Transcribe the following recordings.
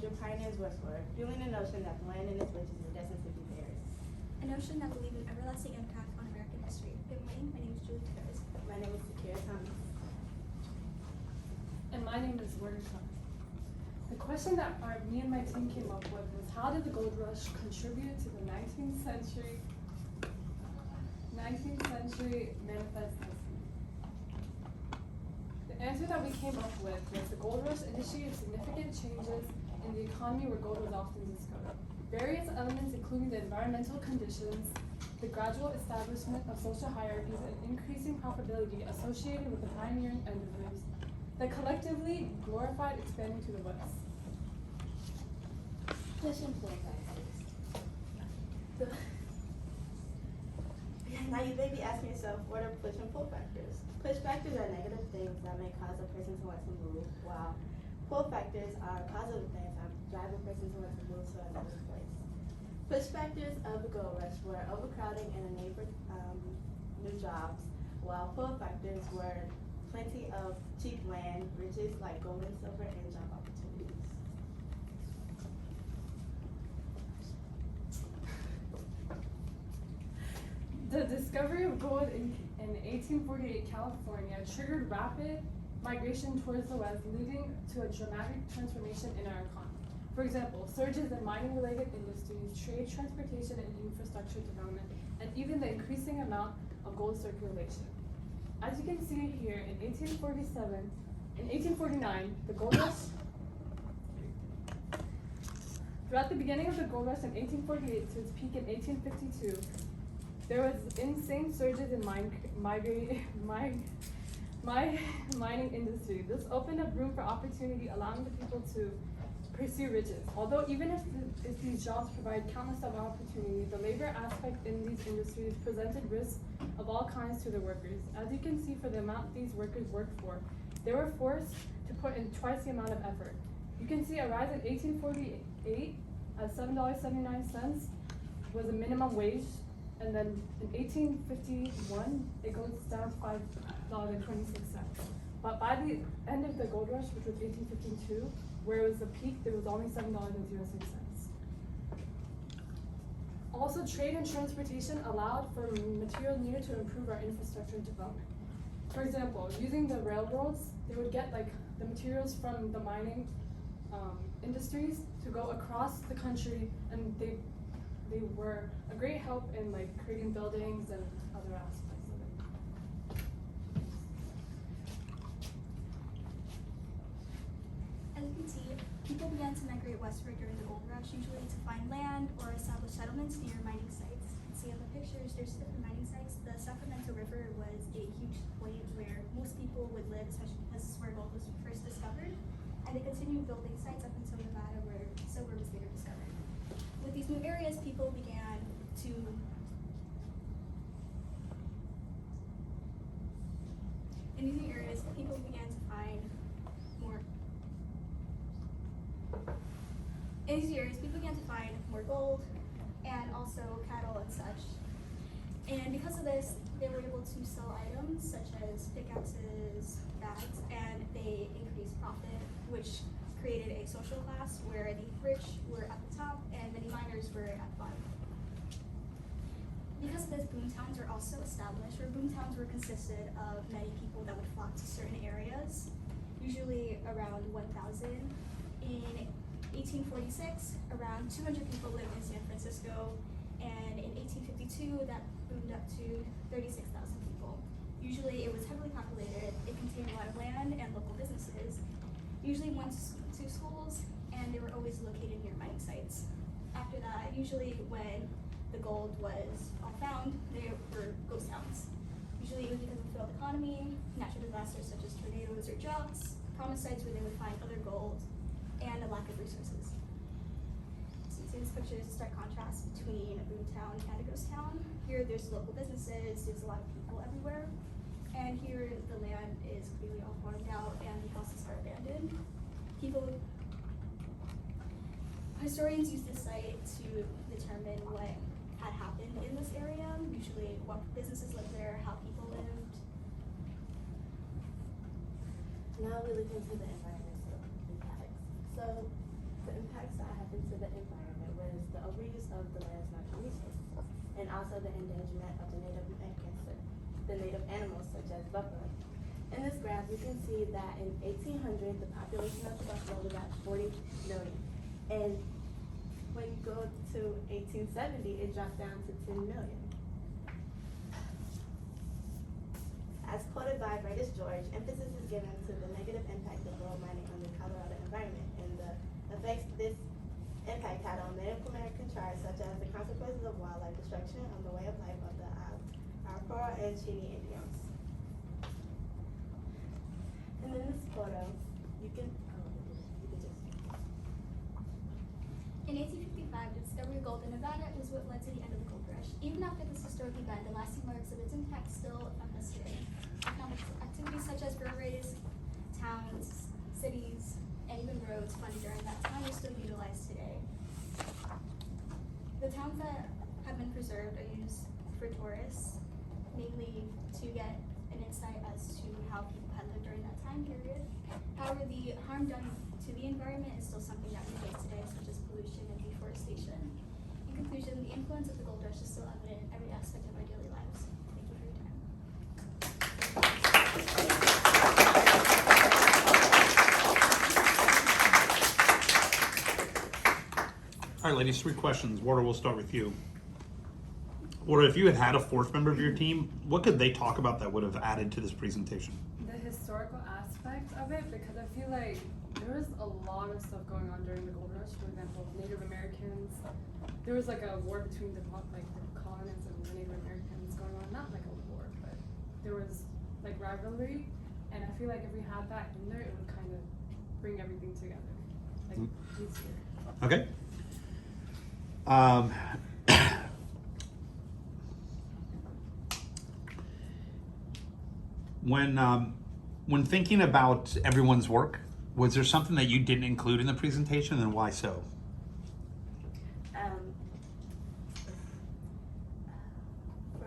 agriculture pioneers westward, fueling the notion that the land and its riches were destined to be theirs. A notion that will leave an everlasting impact on American history. Good morning, my name is Julie Torres. My name is Sakira Thomas. And my name is Werner Thomas. The question that me and my team came up with was, how did the gold rush contribute to the 19th century manifest destiny? The answer that we came up with was the gold rush initiated significant changes in the economy where gold was often discovered. Various elements, including the environmental conditions, the gradual establishment of social hierarchies, and increasing profitability associated with the pioneering endeavors that collectively glorified expanding to the west. Push and pull factors. Now you may be asking yourself, what are push and pull factors? Push factors are negative things that may cause a person to want to move, while pull factors are positive things that drive a person to want to move to another place. Push factors of the gold rush were overcrowding and a need for new jobs, while pull factors were plenty of cheap land, riches like gold and silver, and job opportunities. The discovery of gold in 1848 California triggered rapid migration towards the west, leading to a dramatic transformation in our economy. For example, surges in mining-related industries, trade, transportation, and infrastructure development, and even the increasing amount of gold circulation. As you can see here, in 1849, the gold rush. Throughout the beginning of the gold rush in 1848 to its peak in 1852, there was insane surges in mining industry. This opened up room for opportunity, allowing the people to pursue riches. Although even if these jobs provide countless of opportunity, the labor aspect in these industries presented risks of all kinds to the workers. As you can see, for the amount these workers worked for, they were forced to put in twice the amount of effort. You can see a rise in 1848 at $7.79 was a minimum wage, and then in 1851 it goes down to $5.26. But by the end of the gold rush, which was 1852, where it was the peak, there was only $7.06. Also, trade and transportation allowed for material needed to improve our infrastructure development. For example, using the railroads, they would get like the materials from the mining industries to go across the country, and they were a great help in like creating buildings and other aspects of it. As you can see, people began to migrate westward during the gold rush, usually to find land or establish settlements near mining sites. You can see on the pictures, there's different mining sites. The Sacramento River was a huge point where most people would live, especially because this is where gold was first discovered. And they continued building sites up until Nevada, where silver was later discovered. With these new areas, people began to find more gold and also cattle and such. And because of this, they were able to sell items such as pickaxes, bags, and they increased profit, which created a social class where the rich were at the top and many miners were at the bottom. Because of this, boomtowns were also established, where boomtowns were consisted of many people that would flock to certain areas, usually around 1,000. In 1846, around 200 people lived in San Francisco, and in 1852, that boomed up to 36,000 people. Usually, it was heavily populated, it contained a lot of land and local businesses. Usually went to schools, and they were always located near mining sites. After that, usually when the gold was all found, they were ghost towns. Usually it was because of the failed economy, natural disasters such as tornadoes or droughts, promised sites where they would find other gold, and a lack of resources. So you see this picture is a stark contrast between a boom town and a ghost town. Here there's local businesses, there's a lot of people everywhere, and here the land is completely all farmed out and the houses are abandoned. Historians use this site to determine what had happened in this area, usually what businesses lived there, how people lived. Now we look into the environmental impacts. So the impact of the land's natural resources, and also the endangerment of the native animals such as buffalo. In this graph, you can see that in 1800, the population of the buffalo was at 40 million. And when you go to 1870, it dropped down to 10 million. As quoted by British George, emphasis is given to the negative impact of gold mining on the Colorado environment and the effects this impact had on Native American tribes, such as the consequences of wildlife destruction on the way of life of the Arpora and Cheney Indians. And in this photo, you can just. In 1855, the discovery of gold in Nevada was what led to the end of the gold rush. Even after this historic event, the lasting marks of its impact still affect us today. Economic activities such as breweries, towns, cities, and even roads funded during that time are still utilized today. The towns that have been preserved are used for tourists, mainly to get an insight as to how people had lived during that time period. However, the harm done to the environment is still something that we face today, such as pollution and deforestation. In conclusion, the influence of the gold rush is still evident in every aspect of our daily lives. Thank you for your time. All right, ladies, 3 questions. Warder, we'll start with you. Warder, if you had had a 4th member of your team, what could they talk about that would have added to this presentation? The historical aspect of it, because I feel like there was a lot of stuff going on during the gold rush. For example, Native Americans. There was like a war between the colonists and the Native Americans going on. Not like a war, but there was like rivalry. And I feel like if we had that in there, it would kind of bring everything together. Like easier. Okay. When thinking about everyone's work, was there something that you didn't include in the presentation, and why so? For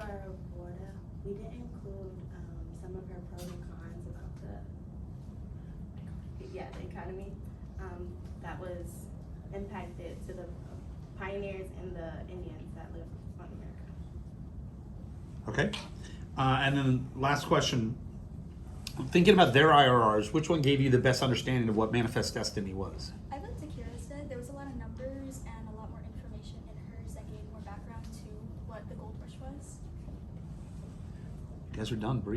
Warda, we didn't include some of her pros and cons about the economy that was impacted to the pioneers and the Indians that live on America. Okay. And then last question. Thinking about their IRRs, which one gave you the best understanding of what Manifest Destiny was? I went to Kira's said there was a lot of numbers and a lot more information in hers that gave more background to what the gold rush was. You guys are done. Breathe.